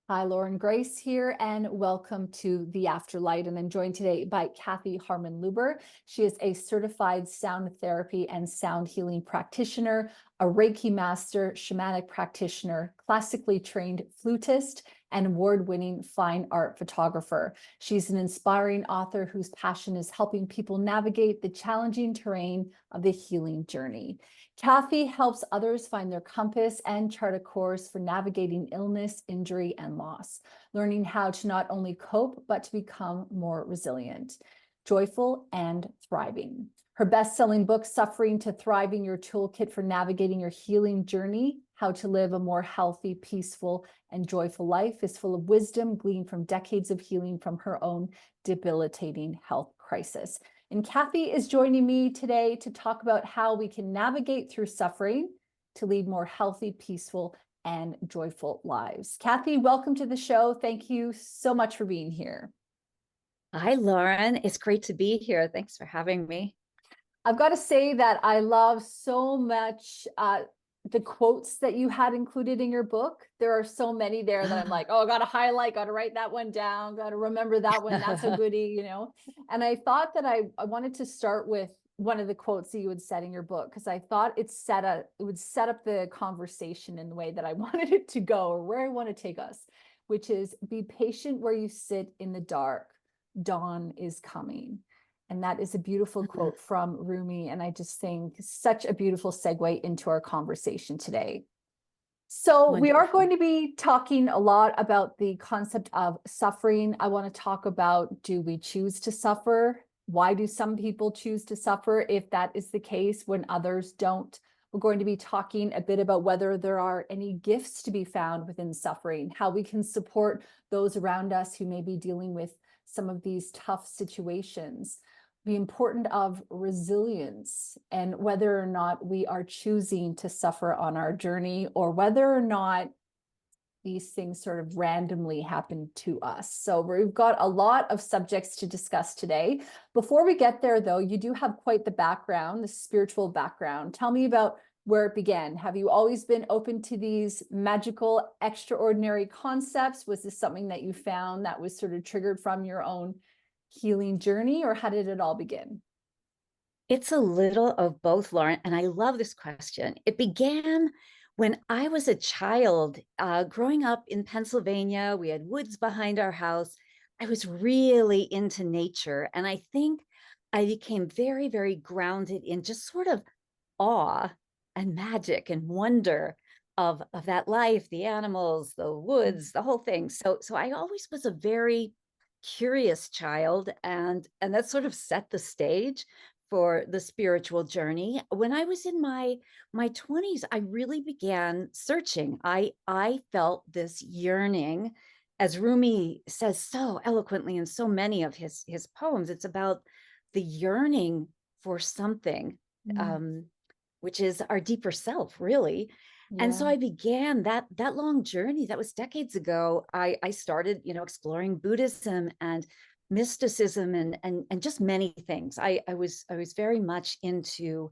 Hi, Lauren Grace here, and welcome to The Afterlight. And I'm joined today by Kathy Harmon-Luber. She is a certified sound therapy and sound healing practitioner, a Reiki master, shamanic practitioner, classically trained flutist, and award-winning fine art photographer. She's an inspiring author whose passion is helping people navigate the challenging terrain of the healing journey. Kathy helps others find their compass and chart a course for navigating illness, injury, and loss, learning how to not only cope, but to become more resilient, joyful, and thriving. Her best-selling book, Suffering to Thriving, Your Toolkit for Navigating Your Healing Journey, How to Live a More Healthy, Peaceful, and Joyful Life, is full of wisdom gleaned from decades of healing from her own debilitating health crisis. And Kathy is joining me today to talk about how we can navigate through suffering to lead more healthy, peaceful, and joyful lives. Kathy, welcome to the show. Thank you so much for being here. Hi, Lauren. It's great to be here. Thanks for having me. I've got to say that I love so much the quotes that you had included in your book. There are so many there that I'm like, oh, I got to highlight, got to write that one down, got to remember that one. That's a goodie, And I thought that I wanted to start with one of the quotes that you had said in your book, because I thought it would set up the conversation in the way that I wanted it to go, or where I want to take us, which is be patient where you sit in the dark. Dawn is coming. And that is a beautiful quote from Rumi. And I just think such a beautiful segue into our conversation today. So we are going to be talking a lot about the concept of suffering. I want to talk about, do we choose to suffer? Why do some people choose to suffer if that is the case when others don't? We're going to be talking a bit about whether there are any gifts to be found within suffering, how we can support those around us who may be dealing with some of these tough situations, the importance of resilience, and whether or not we are choosing to suffer on our journey, or whether or not these things sort of randomly happen to us. So we've got a lot of subjects to discuss today. Before we get there, though, you do have quite the background, the spiritual background. Tell me about where it began. Have you always been open to these magical, extraordinary concepts? Was this something that you found that was sort of triggered from your own healing journey, or how did it all begin? It's a little of both, Lauren, and I love this question. It began when I was a child, growing up in Pennsylvania. We had woods behind our house. I was really into nature, and I think I became very, very grounded in just sort of awe and magic and wonder of that life, the animals, the woods, the whole thing. So I always was a very curious child, and that sort of set the stage for the spiritual journey. When I was in my 20s, I really began searching. I felt this yearning, as Rumi says so eloquently in so many of his poems. It's about the yearning for something, which is our deeper self, really. And so I began that long journey. That was decades ago. I started, exploring Buddhism and mysticism and just many things. I was very much into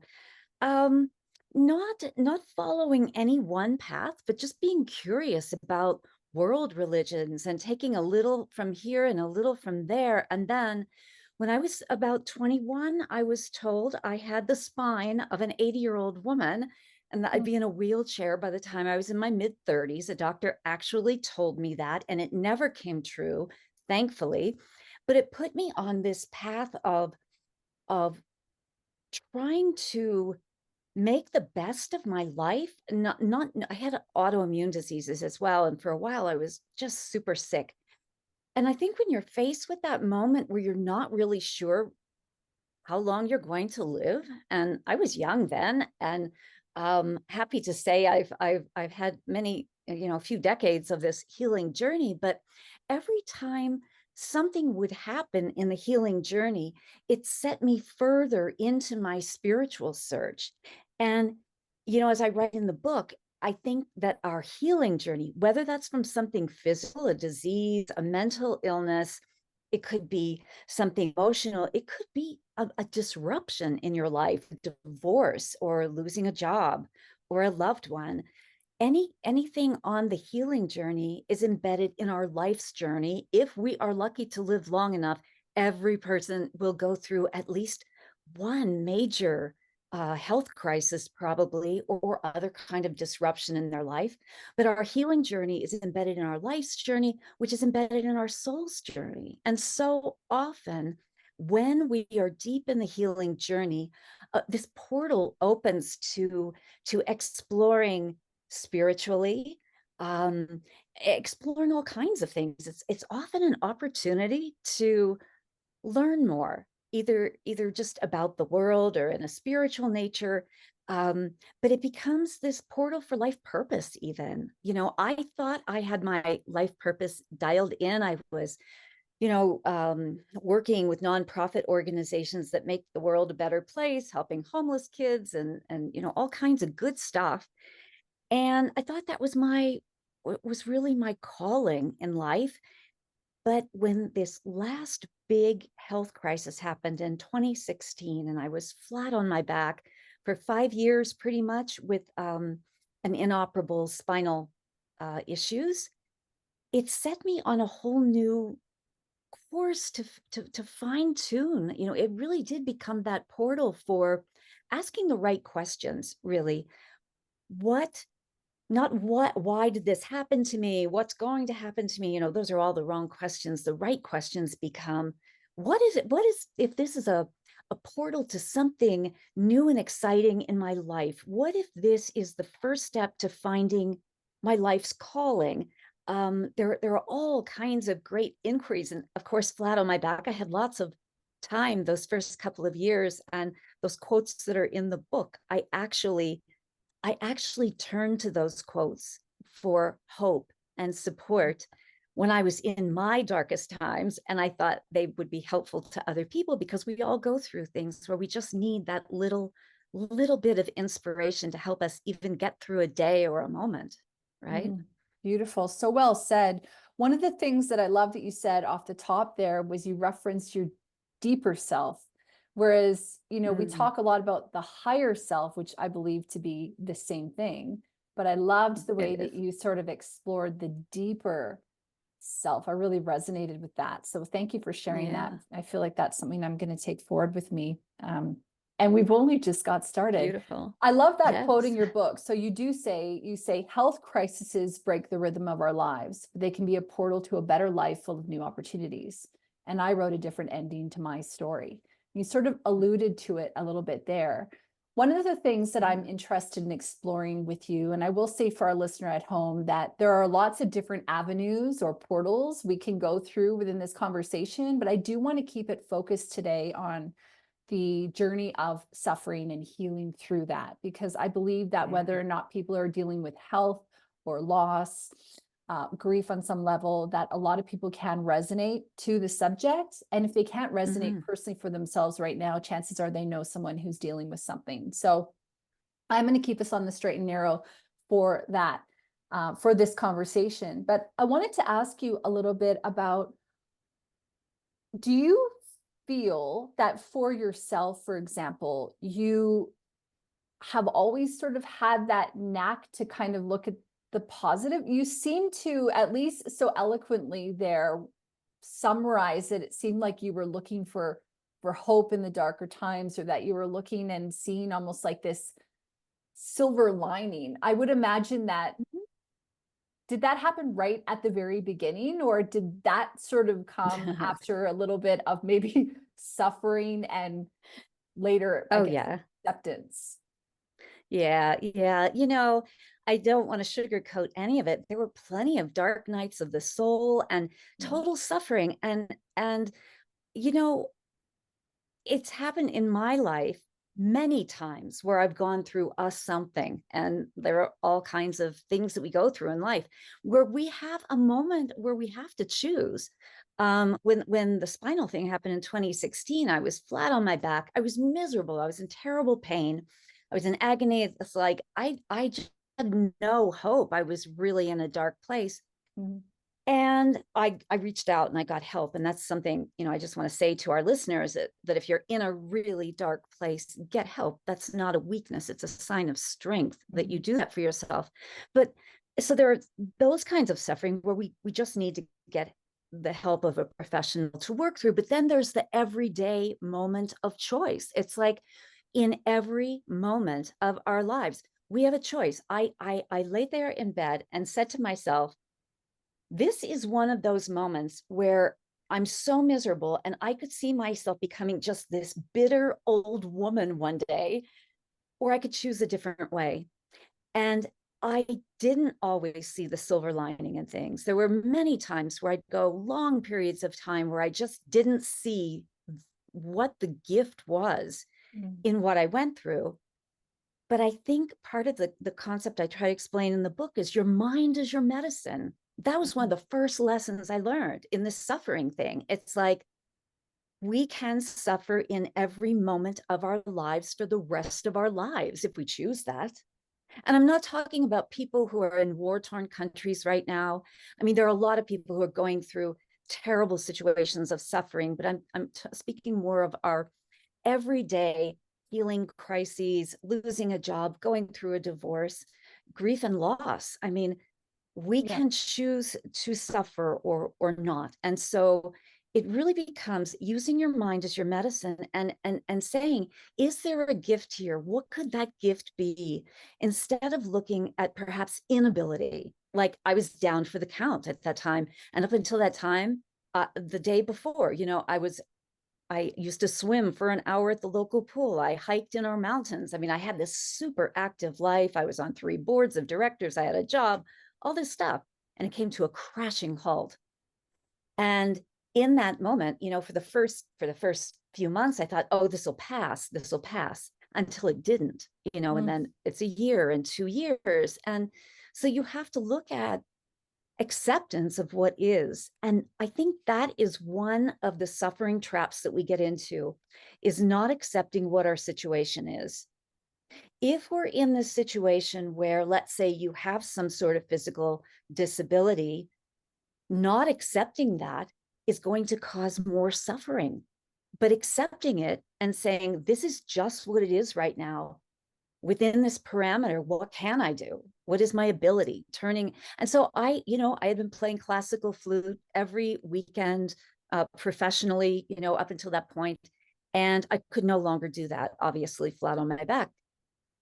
not following any one path, but just being curious about world religions and taking a little from here and a little from there. And then when I was about 21, I was told I had the spine of an 80-year-old woman and that I'd be in a wheelchair by the time I was in my mid-30s. A doctor actually told me that, and it never came true, thankfully. But it put me on this path of trying to make the best of my life. Not I had autoimmune diseases as well, and for a while I was just super sick. And I think when you're faced with that moment where you're not really sure how long you're going to live, and I was young then, and happy to say I've had many, a few decades of this healing journey, but every time something would happen in the healing journey, it set me further into my spiritual search. And, as I write in the book, I think that our healing journey, whether that's from something physical, a disease, a mental illness, it could be something emotional, it could be a disruption in your life, divorce or losing a job or a loved one. anything on the healing journey is embedded in our life's journey. If we are lucky to live long enough, every person will go through at least one major health crisis, probably, or other kind of disruption in their life. But our healing journey is embedded in our life's journey, which is embedded in our soul's journey. And so often, when we are deep in the healing journey, this portal opens to exploring spiritually, um, exploring all kinds of things. It's often an opportunity to learn more, either just about the world or in a spiritual nature. But it becomes this portal for life purpose, even. I thought I had my life purpose dialed in. I was working with nonprofit organizations that make the world a better place, helping homeless kids and all kinds of good stuff. And I thought that was really my calling in life. But when this last big health crisis happened in 2016, and I was flat on my back for 5 years, pretty much, with an inoperable spinal issues, it set me on a whole new course to fine tune. It really did become that portal for asking the right questions, really. What Not why did this happen to me? What's going to happen to me? Those are all the wrong questions. The right questions become, if this is a portal to something new and exciting in my life? What if this is the first step to finding my life's calling? There are all kinds of great inquiries. And of course, flat on my back, I had lots of time those first couple of years. And those quotes that are in the book, I actually turned to those quotes for hope and support when I was in my darkest times. And I thought they would be helpful to other people, because we all go through things where we just need that little bit of inspiration to help us even get through a day or a moment, right? Beautiful. So well said. One of the things that I love that you said off the top there was you referenced your deeper self. Whereas, we talk a lot about the higher self, which I believe to be the same thing. But I loved the way that you sort of explored the deeper self. I really resonated with that. So thank you for sharing that. I feel like that's something I'm going to take forward with me. And we've only just got started. Beautiful. I love that Yes. quote in your book. So you say health crises break the rhythm of our lives. They can be a portal to a better life full of new opportunities. And I wrote a different ending to my story. You sort of alluded to it a little bit there. One of the things that I'm interested in exploring with you, and I will say for our listener at home, that there are lots of different avenues or portals we can go through within this conversation, but I do want to keep it focused today on the journey of suffering and healing through that, because I believe that whether or not people are dealing with health or loss, grief on some level, that a lot of people can resonate to the subject. And if they can't resonate personally for themselves right now, chances are they know someone who's dealing with something. So I'm going to keep us on the straight and narrow for that, for this conversation. But I wanted to ask you a little bit about, do you feel that for yourself, for example, you have always sort of had that knack to kind of look at the positive? You seem to, at least so eloquently there, summarize it. It seemed like you were looking for hope in the darker times, or that you were looking and seeing almost like this silver lining. I would imagine that. Did that happen right at the very beginning, or did that sort of come after a little bit of maybe suffering and later, I guess, acceptance? Yeah. I don't want to sugarcoat any of it. There were plenty of dark nights of the soul and total suffering. And it's happened in my life many times where I've gone through something, and there are all kinds of things that we go through in life where we have a moment where we have to choose. When the spinal thing happened in 2016, I was flat on my back. I was miserable. I was in terrible pain. I was in agony. It's like I just had no hope. I was really in a dark place. And I reached out and I got help. And that's something, I just want to say to our listeners that if you're in a really dark place, get help. That's not a weakness. It's a sign of strength that you do that for yourself. But so there are those kinds of suffering where we just need to get the help of a professional to work through. But then there's the everyday moment of choice. It's like in every moment of our lives, we have a choice. I lay there in bed and said to myself, this is one of those moments where I'm so miserable and I could see myself becoming just this bitter old woman one day, or I could choose a different way. And I didn't always see the silver lining in things. There were many times where I'd go long periods of time where I just didn't see what the gift was in what I went through. But I think part of the concept I try to explain in the book is your mind is your medicine. That was one of the first lessons I learned in this suffering thing. It's like we can suffer in every moment of our lives for the rest of our lives if we choose that. And I'm not talking about people who are in war-torn countries right now. I mean, there are a lot of people who are going through terrible situations of suffering, but I'm speaking more of our everyday healing crises, losing a job, going through a divorce, grief and loss. I mean, we can choose to suffer or not. And so it really becomes using your mind as your medicine and saying, is there a gift here? What could that gift be? Instead of looking at perhaps inability, like I was down for the count at that time. And up until that time, the day before, I used to swim for an hour at the local pool. I hiked in our mountains. I mean, I had this super active life. I was on 3 boards of directors. I had a job, all this stuff. And it came to a crashing halt. And in that moment, for the first few months, I thought, oh, this will pass, until it didn't, and then it's a year and 2 years. And so you have to look at acceptance of what is. And I think that is one of the suffering traps that we get into, is not accepting what our situation is. If we're in this situation where, let's say, you have some sort of physical disability, not accepting that is going to cause more suffering. But accepting it and saying, this is just what it is right now. Within this parameter, what can I do? What is my ability? And so I had been playing classical flute every weekend professionally, up until that point. And I could no longer do that, obviously flat on my back.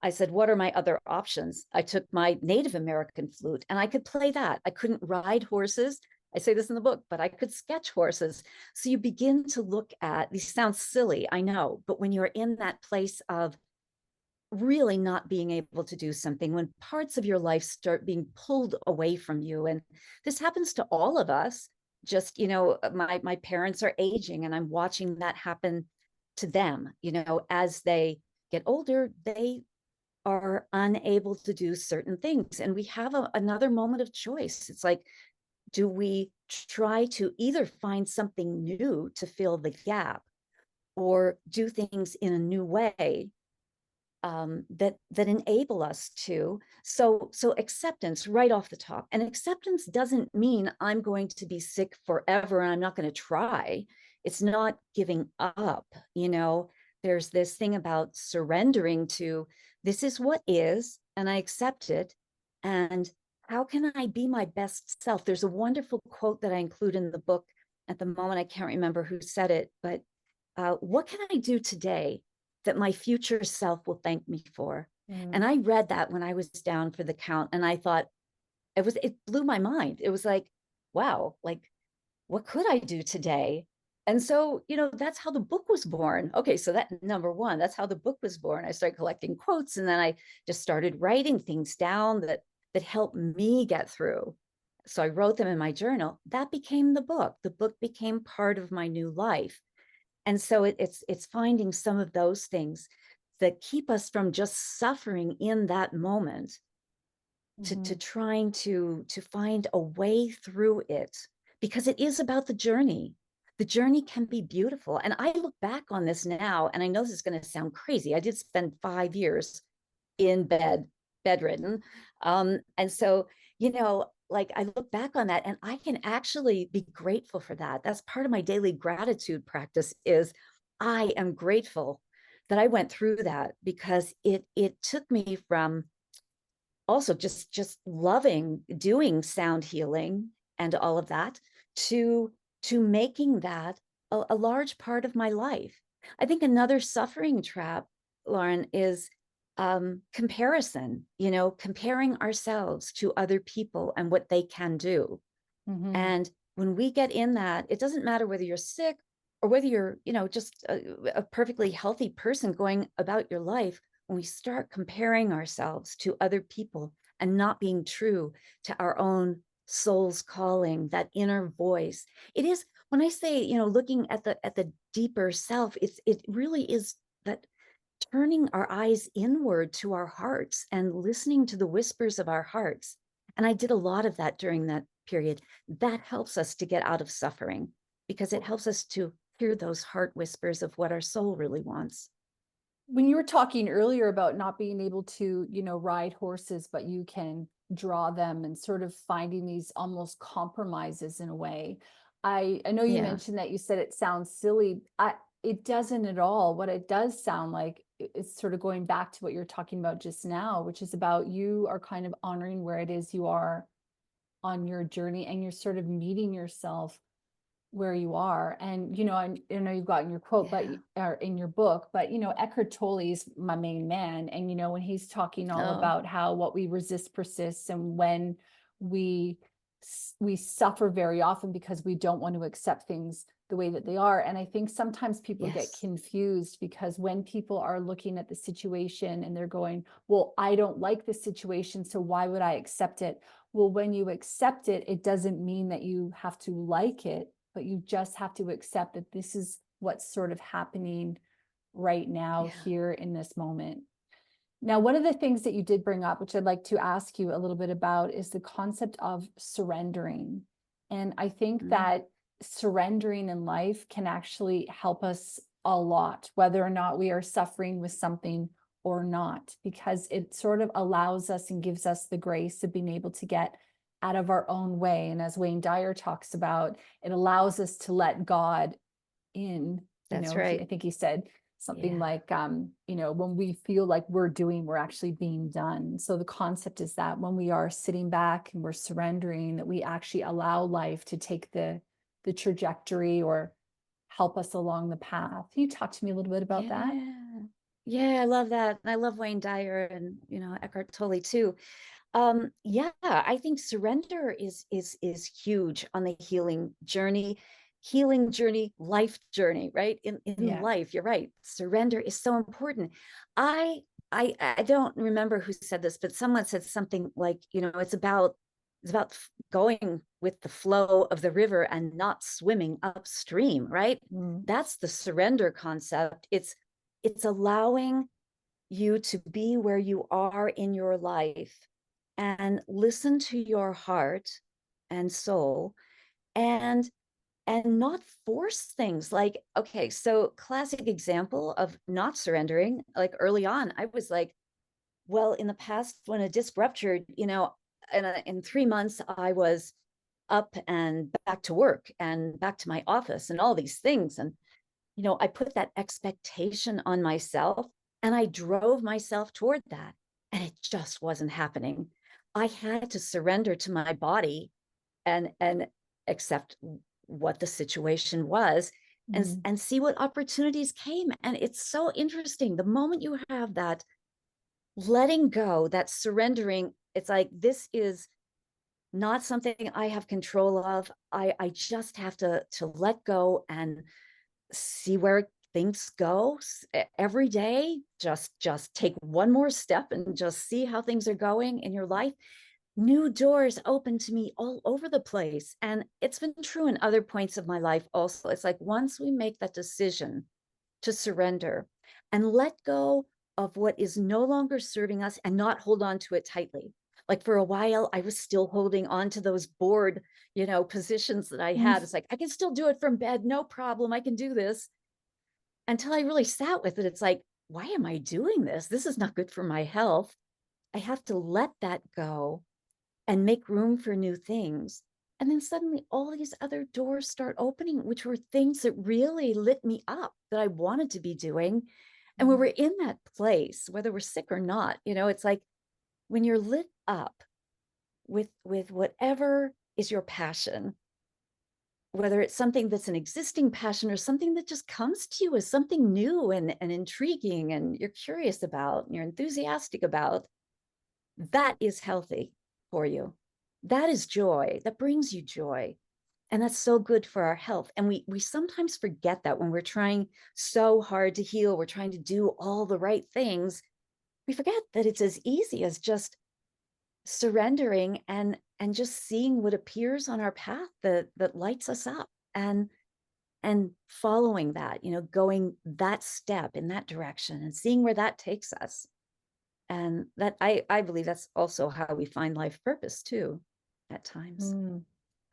I said, what are my other options? I took my Native American flute and I could play that. I couldn't ride horses. I say this in the book, but I could sketch horses. So you begin to look at, these sound silly, I know, but when you're in that place of really not being able to do something, when parts of your life start being pulled away from you, and this happens to all of us, just, my parents are aging and I'm watching that happen to them, as they get older, they are unable to do certain things. And we have another moment of choice. It's like, do we try to either find something new to fill the gap or do things in a new way that enable us to? So acceptance right off the top. And acceptance doesn't mean I'm going to be sick forever and I'm not going to try. It's not giving up. There's this thing about surrendering to, this is what is, and I accept it. And how can I be my best self? There's a wonderful quote that I include in the book. At the moment, I can't remember who said it, but what can I do today that my future self will thank me for? And I read that when I was down for the count, and I thought, it blew my mind. It was like, wow, like, what could I do today? And so, that's how the book was born. Okay, so that number one, that's how the book was born. I started collecting quotes, and then I just started writing things down that helped me get through. So I wrote them in my journal. That became the book. The book became part of my new life. And so it's finding some of those things that keep us from just suffering in that moment, to trying to find a way through it, because it is about the journey. The journey can be beautiful. And I look back on this now, and I know this is going to sound crazy. I did spend 5 years in bedridden. And so, like I look back on that and I can actually be grateful for that. That's part of my daily gratitude practice is I am grateful that I went through that, because it took me from also just loving doing sound healing and all of that to making that a large part of my life. I think another suffering trap, Lauren, is comparison, comparing ourselves to other people and what they can do. Mhm. And when we get in that, it doesn't matter whether you're sick or whether you're, just a perfectly healthy person going about your life. When we start comparing ourselves to other people and not being true to our own soul's calling, that inner voice, it is, when I say, looking at the deeper self, it really is that turning our eyes inward to our hearts and listening to the whispers of our hearts. And I did a lot of that during that period. That helps us to get out of suffering, because it helps us to hear those heart whispers of what our soul really wants. When you were talking earlier about not being able to, ride horses, but you can draw them and sort of finding these almost compromises in a way. I know you Yeah. mentioned that you said it sounds silly. It doesn't at all. What it does sound like is sort of going back to what you're talking about just now, which is about you are kind of honoring where it is you are on your journey and you're sort of meeting yourself where you are. And, I know you've got in your quote, but Yeah. or in your book, but Eckhart Tolle is my main man. And, when he's talking all Oh, about how what we resist persists, and when we we suffer very often because we don't want to accept things the way that they are. And I think sometimes people get yes. confused, because when people are looking at the situation and they're going, well, I don't like this situation, so why would I accept it? Well, when you accept it, it doesn't mean that you have to like it, but you just have to accept that this is what's sort of happening right now, Yeah. here in this moment. Now, one of the things that you did bring up, which I'd like to ask you a little bit about, is the concept of surrendering. And I think Mm. that surrendering in life can actually help us a lot, whether or not we are suffering with something or not, because it sort of allows us and gives us the grace of being able to get out of our own way. And as Wayne Dyer talks about, it allows us to let God in. That's I right. think he said something Yeah. like, when we feel like we're doing, we're actually being done. So the concept is that when we are sitting back and we're surrendering, that we actually allow life to take the trajectory or help us along the path. Can you talk to me a little bit about that? Yeah. Yeah, I love that. And I love Wayne Dyer and, Eckhart Tolle too. Yeah, I think surrender is huge on the healing journey, life journey, right? In Yeah. life, you're right. Surrender is so important. I I don't remember who said this, but someone said something like, it's about going with the flow of the river and not swimming upstream, right? Mm. That's the surrender concept. It's allowing you to be where you are in your life and listen to your heart and soul, and not force things. Like, okay, so classic example of not surrendering, like early on I was like, well, in the past, when a disc ruptured, in 3 months I was up and back to work and back to my office and all these things. And I put that expectation on myself and I drove myself toward that. And it just wasn't happening. I had to surrender to my body and accept what the situation was, Mm. and see what opportunities came. And it's so interesting. The moment you have that letting go, that surrendering, it's like, this is not something I have control of. I just have to let go and see where things go every day. Just take one more step and just see how things are going in your life. New doors open to me all over the place, and it's been true in other points of my life also. It's like, once we make that decision to surrender and let go of what is no longer serving us and not hold on to it tightly. Like, for a while I was still holding on to those board positions that I had. It's like, I can still do it from bed, no problem, I can do this. Until I really sat with it, it's like, why am I doing this? This is not good for my health. I have to let that go and make room for new things. And then suddenly all these other doors start opening, which were things that really lit me up that I wanted to be doing. And when we're in that place, whether we're sick or not, it's like when you're lit up with whatever is your passion, whether it's something that's an existing passion or something that just comes to you as something new and intriguing and you're curious about and you're enthusiastic about, that is healthy for you. That is joy. That brings you joy. And that's so good for our health. And we sometimes forget that when we're trying so hard to heal, we're trying to do all the right things. We forget that it's as easy as just surrendering and just seeing what appears on our path that lights us up and following that, going that step in that direction and seeing where that takes us. And that I believe that's also how we find life purpose too, at times.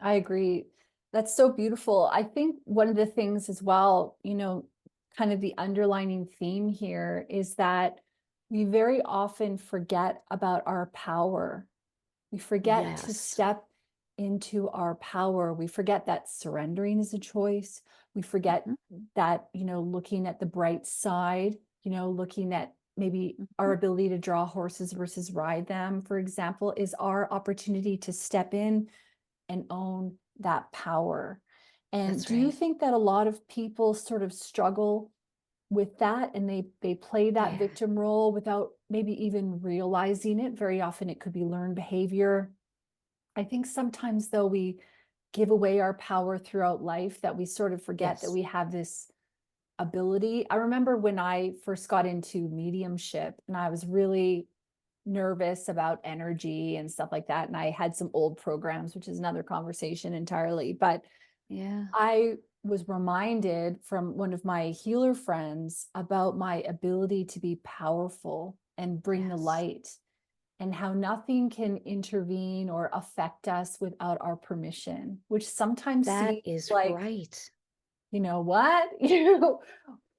I agree. That's so beautiful. I think one of the things as well, kind of the underlining theme here is that we very often forget about our power. We forget to Yes. step into our power. We forget that surrendering is a choice. We forget that, looking at the bright side, looking at maybe our ability to draw horses versus ride them, for example, is our opportunity to step in and own that power. And That's do you right. think that a lot of people sort of struggle with that and they play that Yeah. victim role without maybe even realizing it? Very often it could be learned behavior. I think sometimes though we give away our power throughout life that we sort of forget that Yes. we have this ability. I remember when I first got into mediumship and I was really nervous about energy and stuff like that. And I had some old programs, which is another conversation entirely. But Yeah. I was reminded from one of my healer friends about my ability to be powerful and bring the Yes. light, and how nothing can intervene or affect us without our permission, which sometimes That seems is like, right. what?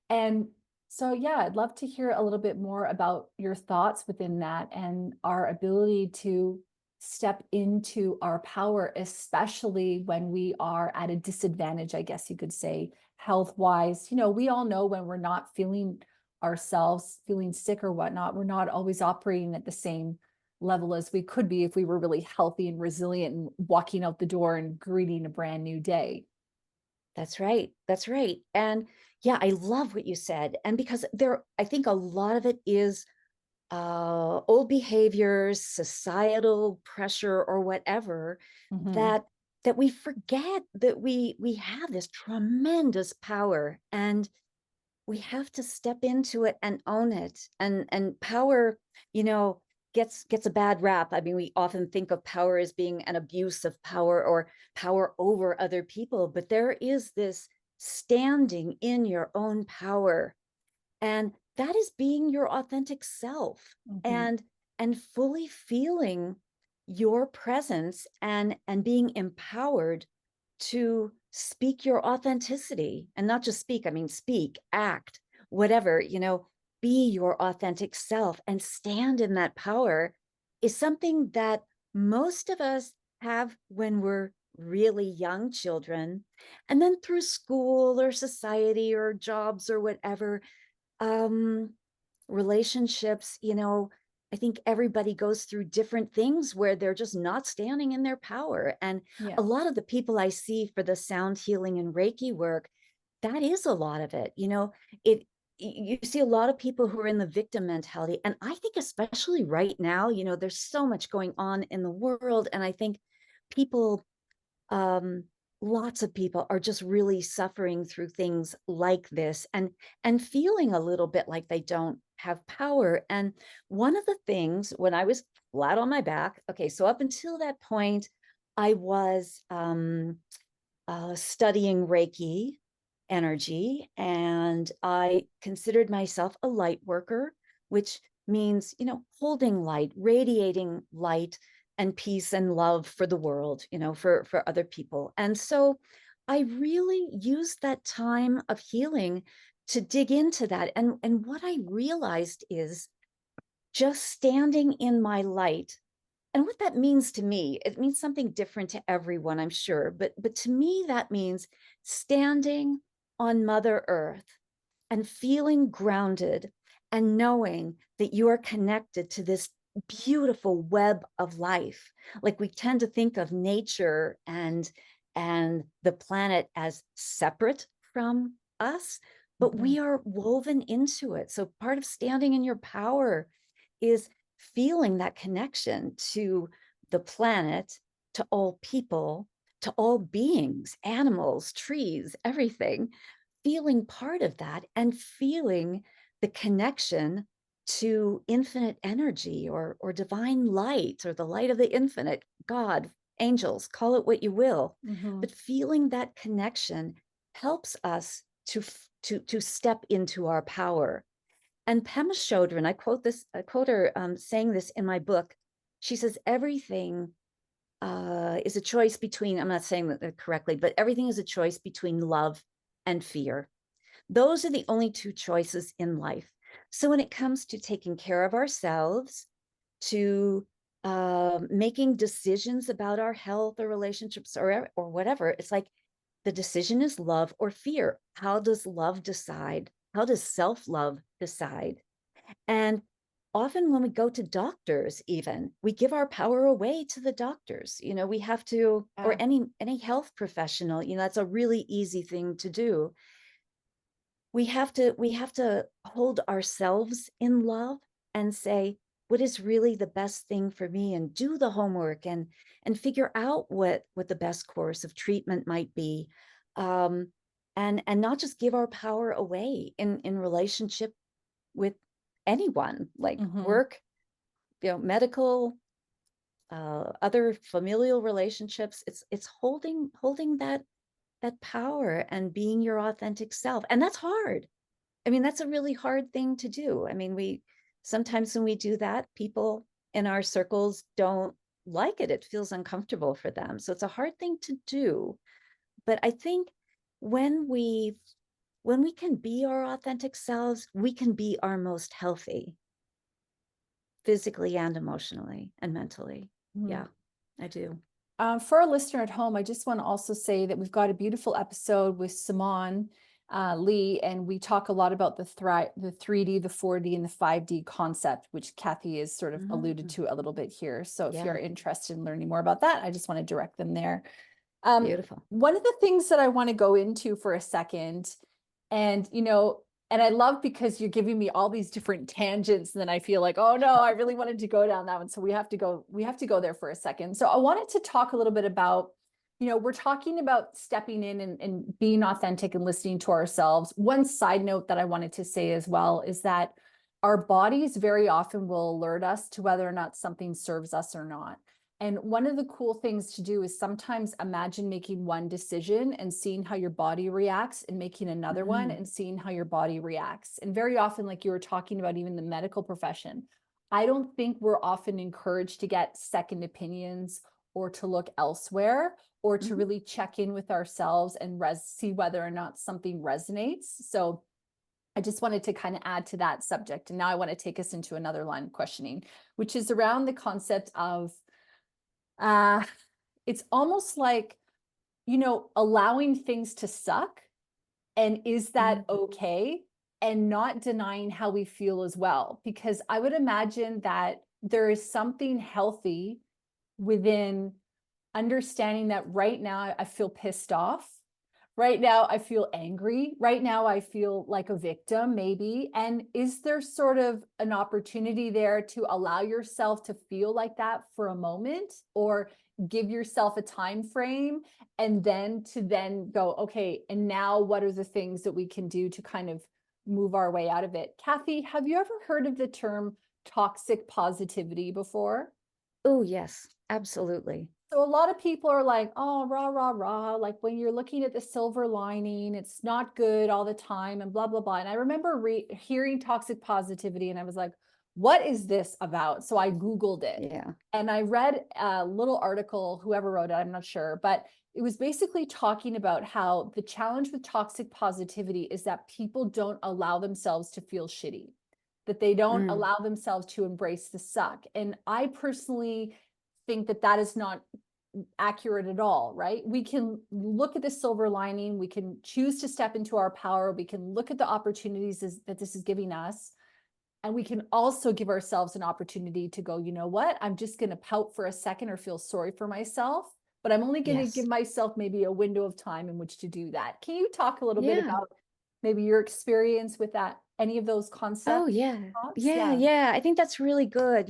And so, yeah, I'd love to hear a little bit more about your thoughts within that and our ability to step into our power, especially when we are at a disadvantage, I guess you could say, health wise. We all know when we're not feeling ourselves, feeling sick or whatnot, we're not always operating at the same level as we could be if we were really healthy and resilient and walking out the door and greeting a brand new day. That's right. That's right. And yeah, I love what you said. And because I think a lot of it is old behaviors, societal pressure, or whatever, Mhm. that we forget that we have this tremendous power, and we have to step into it and own it. And power, you know, gets a bad rap. I mean, we often think of power as being an abuse of power or power over other people, but there is this standing in your own power, and that is being your authentic self, Mhm. and fully feeling your presence and being empowered to speak your authenticity. And not just speak, I mean speak, act, whatever, be your authentic self and stand in that power, is something that most of us have when we're really young children, and then through school or society or jobs or whatever, um relationships, I think everybody goes through different things where they're just not standing in their power. And a Yes. lot of the people I see for the sound healing and Reiki work, that is a lot of it. It you see a lot of people who are in the victim mentality. And I think especially right now, there's so much going on in the world. And I think people, um lots of people are just really suffering through things like this, and feeling a little bit like they don't have power. And one of the things, when I was flat on my back, okay, so up until that point I was studying Reiki energy, and I considered myself a light worker, which means, holding light, radiating light and peace and love for the world, for other people. And so I really used that time of healing to dig into that. And what I realized is just standing in my light And what that means to me, it means something different to everyone, I'm sure. But to me, that means standing on Mother Earth and feeling grounded and knowing that you are connected to this beautiful web of life. Like, we tend to think of nature and the planet as separate from us, but Mhm. we are woven into it. So part of standing in your power is feeling that connection to the planet, to all people, to all beings, animals, trees, everything, feeling part of that and feeling the connection to infinite energy or divine light or the light of the infinite, God, angels, call it what you will. Mhm. But feeling that connection helps us to step into our power. And Pema Chodron, I quote her saying this in my book. She says, everything is a choice between, I'm not saying that correctly, but everything is a choice between love and fear. Those are the only two choices in life. So when it comes to taking care of ourselves, to making decisions about our health or relationships or whatever, it's like the decision is love or fear. How does love decide? How does self-love decide? And often when we go to doctors, even we give our power away to the doctors. We have to, or Yeah. any health professional, that's a really easy thing to do. We have to hold ourselves in love and say, what is really the best thing for me, and do the homework and figure out what the best course of treatment might be. um and not just give our power away in relationship with anyone, like Mhm. work, medical, other familial relationships. It's holding that power and being your authentic self, and that's hard. I mean, that's a really hard thing to do. I mean, we sometimes when we do that, people in our circles don't like it. It feels uncomfortable for them. So it's a hard thing to do. But I think when we can be our authentic selves, we can be our most healthy, physically and emotionally and mentally. Mhm. Yeah, I do. For our listener at home, I just want to also say that we've got a beautiful episode with Simon Lee, and we talk a lot about the 3D, the 4D, and the 5D concept, which Kathy has sort of alluded Mm, to a little bit here. So if you're yeah, interested in learning more about that, I just want to direct them there. Um, beautiful. One of the things that I want to go into for a second, and and I love because you're giving me all these different tangents, and then I feel like, oh no, I really wanted to go down that one. So we have to go there for a second. So I wanted to talk a little bit about, we're talking about stepping in and being authentic and listening to ourselves. One side note that I wanted to say as well is that our bodies very often will alert us to whether or not something serves us or not. And one of the cool things to do is sometimes imagine making one decision and seeing how your body reacts, and making another one Mm, and seeing how your body reacts. And very often, like you were talking about, even the medical profession, I don't think we're often encouraged to get second opinions or to look elsewhere or to mhm. really check in with ourselves and see whether or not something resonates. So I just wanted to kind of add to that subject. And now I want to take us into another line of questioning, which is around the concept of uh, it's almost like, allowing things to suck. And is that Mm, okay? And not denying how we feel as well. Because I would imagine that there is something healthy within understanding that right now I feel pissed off. Right now I feel angry. Right now I feel like a victim, maybe. And is there sort of an opportunity there to allow yourself to feel like that for a moment, or give yourself a time frame, and then go, okay, and now what are the things that we can do to kind of move our way out of it? Kathy, have you ever heard of the term toxic positivity before? oh, yes, absolutely. So a lot of people are like, oh, rah, rah, rah. Like when you're looking at the silver lining, it's not good all the time and blah, blah, blah. And I remember hearing toxic positivity and I was like, what is this about? So I Googled it Yeah. and I read a little article, whoever wrote it, I'm not sure, but it was basically talking about how the challenge with toxic positivity is that people don't allow themselves to feel shitty, that they don't Mm, allow themselves to embrace the suck. And I personally think that that is not accurate at all, right? We can look at the silver lining. We can choose to step into our power. We can look at the opportunities that this is giving us. And we can also give ourselves an opportunity to go, you know what? I'm just going to pout for a second or feel sorry for myself, but I'm only going to give Yes. myself maybe a window of time in which to do that. Can you talk a little bit Yeah. about maybe your experience with that, any of those Oh, concepts, yeah. thoughts? Yeah, Yeah. yeah. I think that's really good.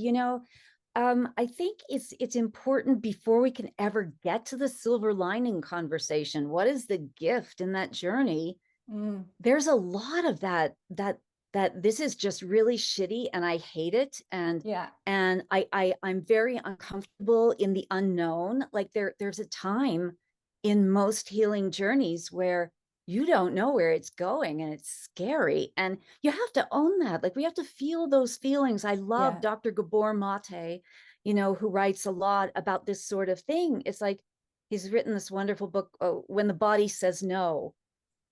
I think it's important before we can ever get to the silver lining conversation. What is the gift in that journey? Mm, There's a lot of that this is just really shitty and I hate it. yeah. And I'm very uncomfortable in the unknown. Like there's a time in most healing journeys where you don't know where it's going and it's scary. And you have to own that. Like we have to feel those feelings. I love Yeah. Dr. Gabor Mate, who writes a lot about this sort of thing. It's like he's written this wonderful book, When the Body Says No.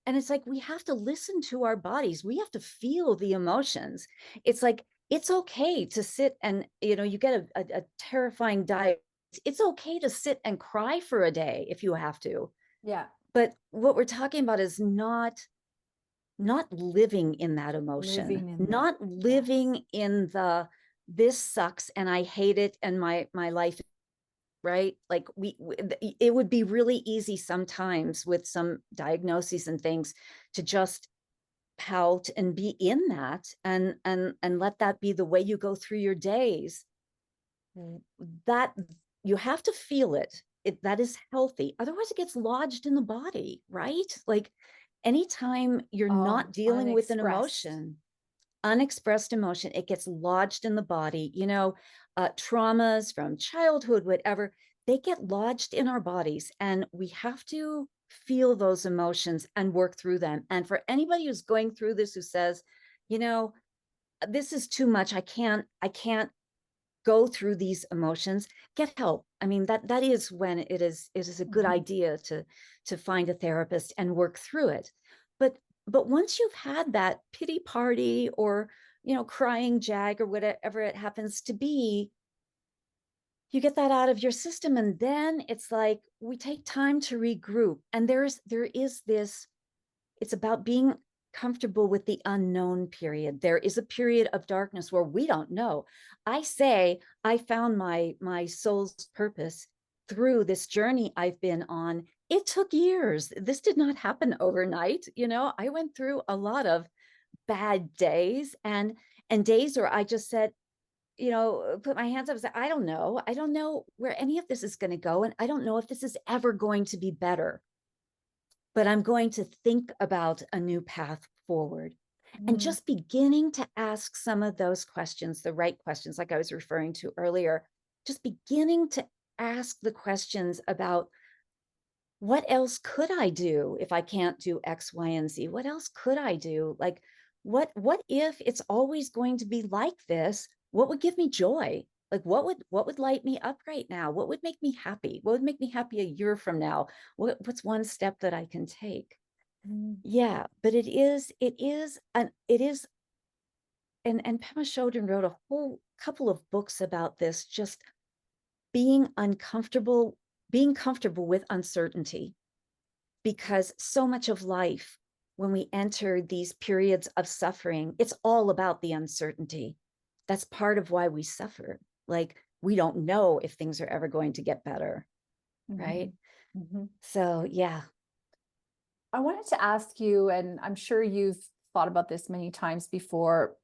And it's like we have to listen to our bodies. We have to feel the emotions. It's like it's okay to sit and you get a terrifying diet. It's okay to sit and cry for a day if you have to. Yeah. But what we're talking about is not living in that emotion, Living in that. not Yeah. living in the this sucks and I hate it and my life, right? Like it would be really easy sometimes with some diagnoses and things to just pout and be in that and let that be the way you go through your days. That you have to feel it. That is healthy. Otherwise, it gets lodged in the body, right? Like anytime you're not Oh, dealing with an unexpressed. emotion, unexpressed emotion, it gets lodged in the body. Traumas from childhood, whatever, they get lodged in our bodies, and we have to feel those emotions and work through them. And for anybody who's going through this who says, this is too much, I can't go through these emotions, get help. I mean, that is when it is a good Mhm. idea to find a therapist and work through it. But once you've had that pity party or crying jag or whatever it happens to be, you get that out of your system, and then it's like we take time to regroup. And there is this, it's about being comfortable with the unknown period. There is a period of darkness where we don't know. I say I found my soul's purpose through this journey I've been on. It took years. This did not happen overnight. I went through a lot of bad days and days where I just said, put my hands up and say, I don't know. I don't know where any of this is going to go. And I don't know if this is ever going to be better, but I'm going to think about a new path forward. And Mm. just beginning to ask some of those questions, the right questions, like I was referring to earlier, just beginning to ask the questions about what else could I do if I can't do X, Y, and Z? What else could I do? Like, what if it's always going to be like this? What would give me joy? Like what would light me up right now? What would make me happy? What would make me happy a year from now? What's one step that I can take? Mm. Yeah, but it is and Pema Chodron wrote a whole couple of books about this, just being uncomfortable, being comfortable with uncertainty, because so much of life, when we enter these periods of suffering, it's all about the uncertainty. That's part of why we suffer. Like we don't know if things are ever going to get better, right? Mhm. Mhm. So yeah. I wanted to ask you, and I'm sure you've thought about this many times before.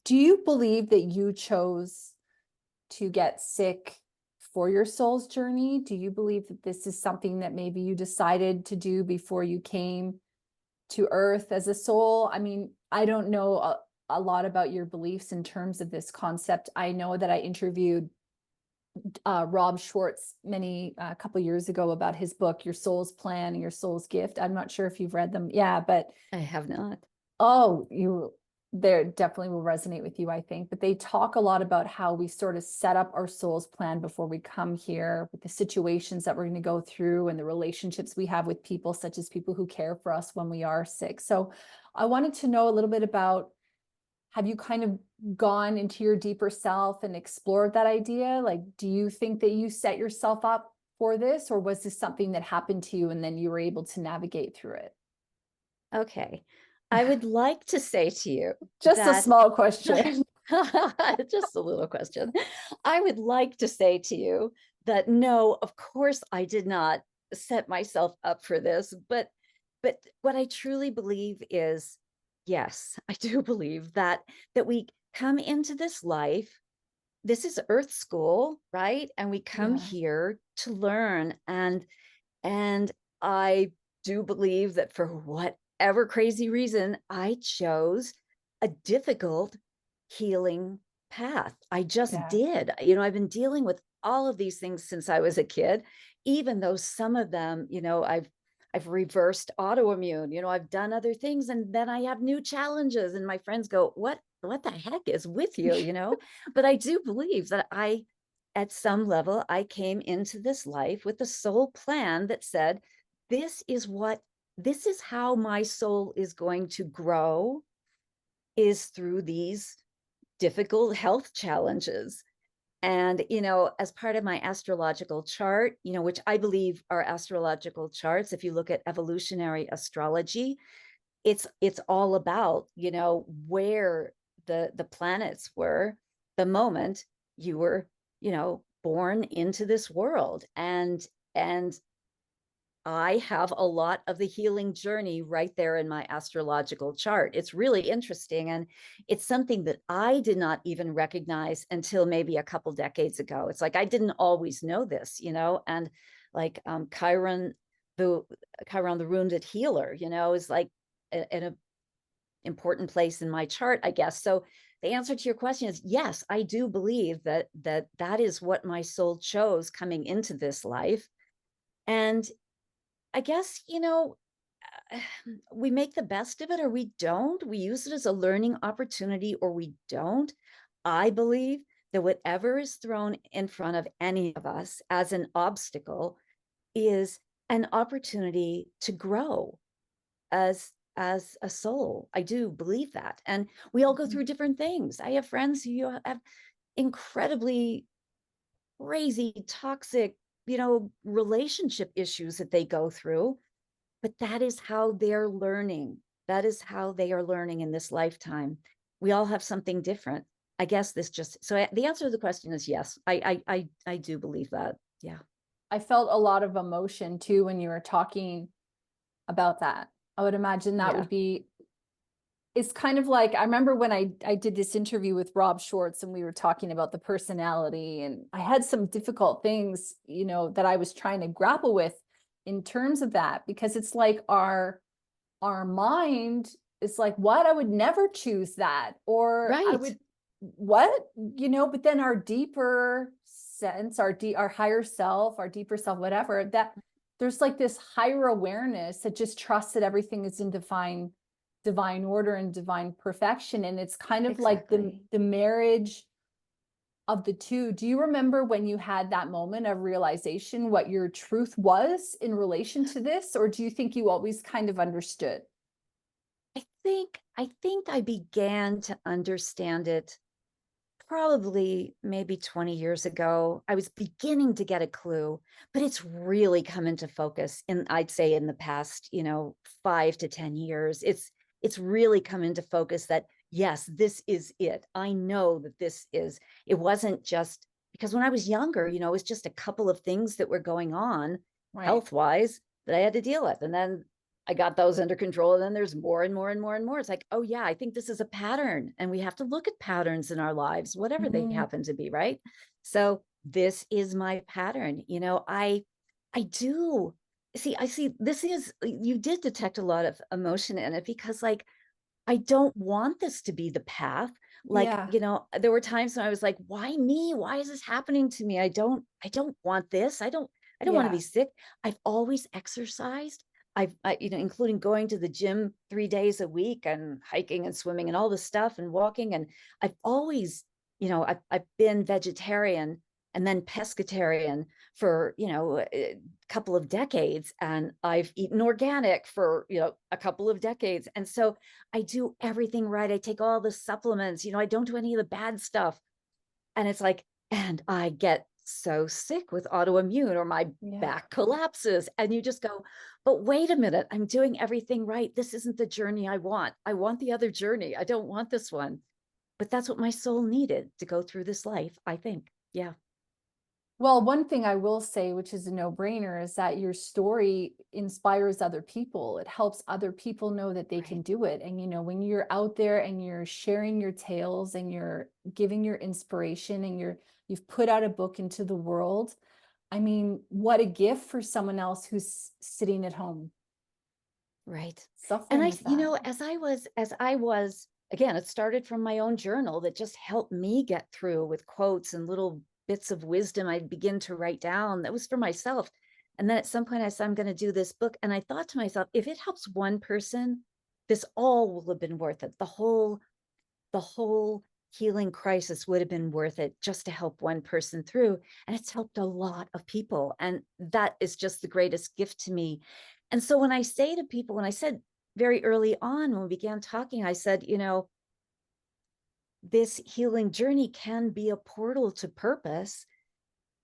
Do you believe that you chose to get sick for your soul's journey? Do you believe that this is something that maybe you decided to do before you came to Earth as a soul? I mean, I don't know a lot about your beliefs in terms of this concept. I know that I interviewed Rob Schwartz a couple years ago about his book, Your Soul's Plan and Your Soul's Gift. I'm not sure if you've read them. Yeah, but I have not. oh, they definitely will resonate with you, I think. But they talk a lot about how we sort of set up our soul's plan before we come here, with the situations that we're going to go through and the relationships we have with people, such as people who care for us when we are sick. So I wanted to know a little bit about have you kind of gone into your deeper self and explored that idea? Like, do you think that you set yourself up for this, or was this something that happened to you and then you were able to navigate through it? Okay. I would like to say to you Just a that small question. just a little question. I would like to say to you that no, of course I did not set myself up for this, but what I truly believe is, yes, I do believe that we come into this life. This is Earth School, right? And we come Yeah. here to learn, and I do believe that for whatever crazy reason, I chose a difficult healing path. I just Yeah. did. I've been dealing with all of these things since I was a kid, even though some of them, I've reversed autoimmune, I've done other things, and then I have new challenges. And my friends go, what the heck is with you, But I do believe that at some level, I came into this life with a soul plan that said, this is how my soul is going to grow, is through these difficult health challenges. And, as part of my astrological chart, which I believe are astrological charts, if you look at evolutionary astrology, it's all about, where the planets were the moment you were, born into this world. And I have a lot of the healing journey right there in my astrological chart. It's really interesting. And it's something that I did not even recognize until maybe a couple decades ago. It's like I didn't always know this, and like the Chiron, the wounded healer, is like an important place in my chart, I guess. So the answer to your question is yes, I do believe that is what my soul chose coming into this life. And I guess, we make the best of it or we don't. We use it as a learning opportunity or we don't. I believe that whatever is thrown in front of any of us as an obstacle is an opportunity to grow as a soul. I do believe that. And we all go through different things. I have friends who have incredibly crazy, toxic, relationship issues that they go through, but that is how they're learning. That is how they are learning in this lifetime. We all have something different. I guess the answer to the question is yes. I do believe that. Yeah. I felt a lot of emotion too when you were talking about that. I would imagine that Yeah. would be, it's kind of like, I remember when I did this interview with Rob Schwartz and we were talking about the personality, and I had some difficult things, that I was trying to grapple with in terms of that, because it's like our mind is like, what? I would never choose that. Or I Right. would, what? But then our deeper sense, our higher self, our deeper self, whatever, that there's like this higher awareness that just trusts that everything is in divine order and divine perfection. And it's kind of like Exactly. the marriage of the two. Do you remember when you had that moment of realization, what your truth was in relation to this? Or do you think you always kind of understood? I think I began to understand it probably maybe 20 years ago. I was beginning to get a clue, but it's really come into focus I'd say in the past, 5 to 10 years. It's really come into focus that yes, this is it. I know that it wasn't just because when I was younger, it was just a couple of things that were going on Right. health-wise that I had to deal with. And then I got those under control. And then there's more and more and more and more. It's like, oh yeah, I think this is a pattern. And we have to look at patterns in our lives, whatever they Mhm. happen to be, right? So this is my pattern. I do I see you did detect a lot of emotion in it because like I don't want this to be the path. Like, Yeah. there were times when I was like, why me? Why is this happening to me? I don't want this. I don't want to be Yeah. sick. I've always exercised. Including going to the gym 3 days a week and hiking and swimming and all this stuff and walking. And I've always, I've been vegetarian and then pescatarian for, a couple of decades, and I've eaten organic for, a couple of decades. And so I do everything right. I take all the supplements, I don't do any of the bad stuff. And it's like, and I get so sick with autoimmune, or my Yeah. back collapses. And you just go, but wait a minute, I'm doing everything right. This isn't the journey I want. I want the other journey. I don't want this one. But that's what my soul needed to go through this life, I think. Yeah. Well, one thing I will say, which is a no-brainer, is that your story inspires other people. It helps other people know that they can Right. do it. And, when you're out there and you're sharing your tales and you're giving your inspiration and you've put out a book into the world, I mean, what a gift for someone else who's sitting at home Right. And suffering with that. as I was, again, it started from my own journal that just helped me get through with quotes and little bits of wisdom I'd begin to write down. That was for myself. And then at some point I said, I'm going to do this book. And I thought to myself, if it helps one person, this all will have been worth it. The whole healing crisis would have been worth it just to help one person through. And it's helped a lot of people. And that is just the greatest gift to me. And so when I say to people, when I said very early on, when we began talking, I said, this healing journey can be a portal to purpose.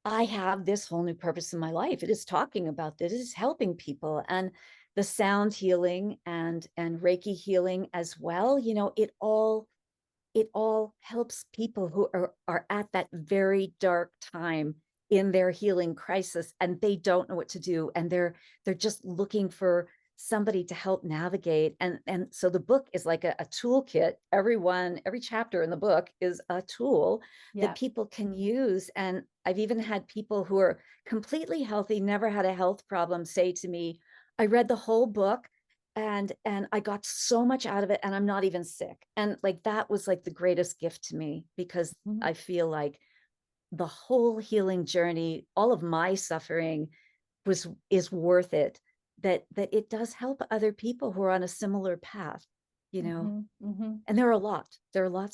I have this whole new purpose in my life. It is talking about this, it is helping people. And the sound healing and Reiki healing as well, it all helps people who are at that very dark time in their healing crisis, and they don't know what to do, and they're just looking for somebody to help navigate. And so the book is like a toolkit. Every chapter in the book is a tool that Yeah. people can use. And I've even had people who are completely healthy, never had a health problem, say to me, I read the whole book and I got so much out of it, and I'm not even sick. And like that was like the greatest gift to me, because Mhm. I feel like the whole healing journey, all of my suffering is worth it. That it does help other people who are on a similar path, you know. Mhm. Mhm. And there are lots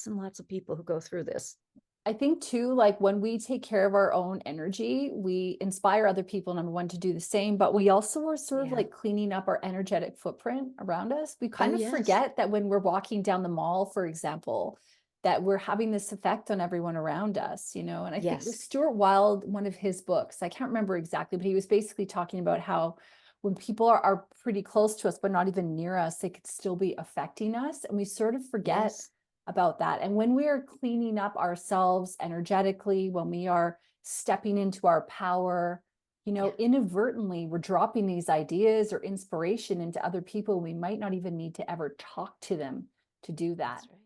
and lots of people who go through this. I think too, like when we take care of our own energy, we inspire other people, number one, to do the same, but we also are sort of Yeah. like cleaning up our energetic footprint around us. We Oh kind of yes. forget that when we're walking down the mall, for example, that we're having this effect on everyone around us, And I think with Yes. Stuart Wilde, one of his books, I can't remember exactly, but he was basically talking about how when people are pretty close to us, but not even near us, they could still be affecting us. And we sort of forget Yes. about that. And when we are cleaning up ourselves energetically, when we are stepping into our power, Yeah. inadvertently we're dropping these ideas or inspiration into other people. We might not even need to ever talk to them to do that. That's right.